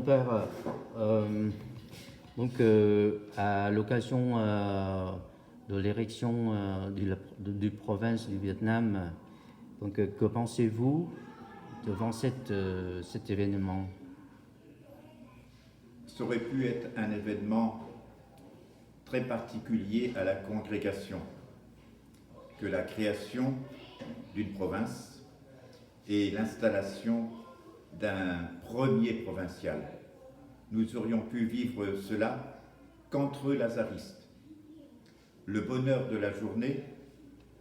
mon père, à l'occasion de l'érection du province du Vietnam, que pensez-vous devant cet événement? Ça aurait pu être un événement très particulier à la congrégation que la création d'une province et l'installation d'un premier provincial. Nous aurions pu vivre cela qu'entre lazaristes. Le bonheur de la journée,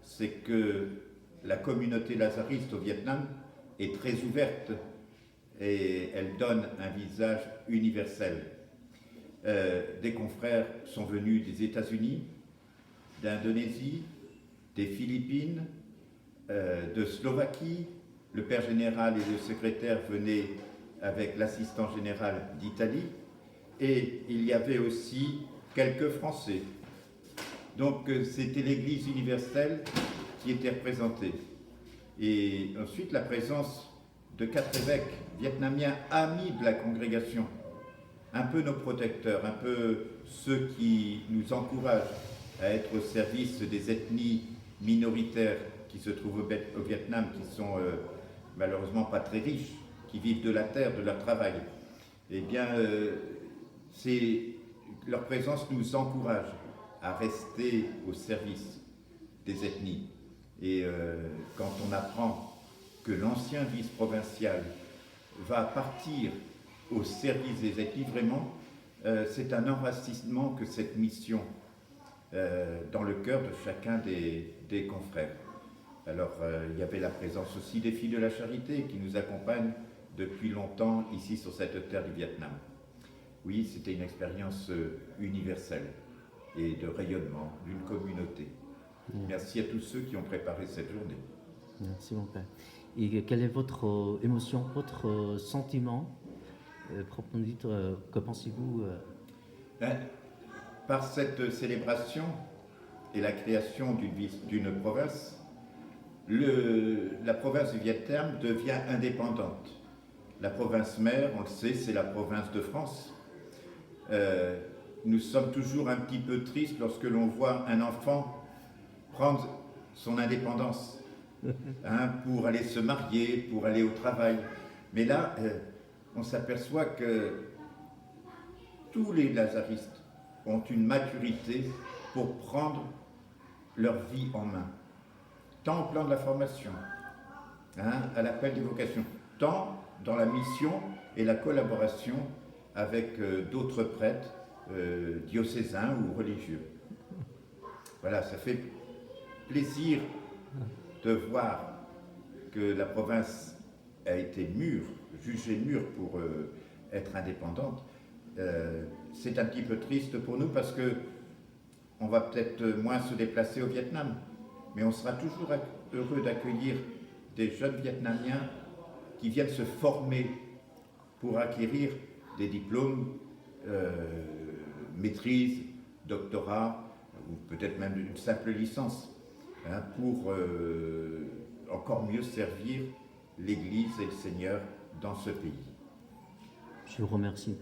c'est que la communauté lazariste au Vietnam est très ouverte et elle donne un visage universel. Des confrères sont venus des États-Unis, d'Indonésie, des Philippines, de Slovaquie. Le père général et le secrétaire venaient avec l'assistant général d'Italie, et il y avait aussi quelques Français. Donc c'était l'Église universelle qui était représentée. Et ensuite la présence de 4 évêques vietnamiens amis de la congrégation, un peu nos protecteurs, un peu ceux qui nous encouragent à être au service des ethnies minoritaires qui se trouvent au Vietnam, qui sont malheureusement pas très riches, qui vivent de la terre, de leur travail. Eh bien, leur présence nous encourage à rester au service des ethnies. Et quand on apprend que l'ancien vice-provincial va partir au service des ethnies, vraiment, c'est un enracinement que cette mission dans le cœur de chacun des confrères. Alors, il y avait la présence aussi des filles de la charité qui nous accompagnent depuis longtemps ici sur cette terre du Vietnam. Oui, c'était une expérience universelle et de rayonnement d'une communauté. Merci à tous ceux qui ont préparé cette journée. Merci mon père. Et quelle est votre émotion, votre sentiment proprement dit, que pensez-vous Par cette célébration et la création d'une province, la province du Vietnam devient indépendante. La province mère, on le sait, c'est la province de France. Nous sommes toujours un petit peu tristes lorsque l'on voit un enfant prendre son indépendance pour aller se marier, pour aller au travail. Mais là, on s'aperçoit que tous les lazaristes ont une maturité pour prendre leur vie en main, tant au plan de la formation, à l'appel des vocations, tant dans la mission et la collaboration avec d'autres prêtres diocésains ou religieux. Voilà, ça fait plaisir de voir que la province a été jugée mûre pour être indépendante. C'est un petit peu triste pour nous parce que on va peut-être moins se déplacer au Vietnam, mais on sera toujours heureux d'accueillir des jeunes Vietnamiens qui viennent se former pour acquérir des diplômes, maîtrise, doctorat, ou peut-être même une simple licence, pour encore mieux servir l'Église et le Seigneur dans ce pays. Je vous remercie.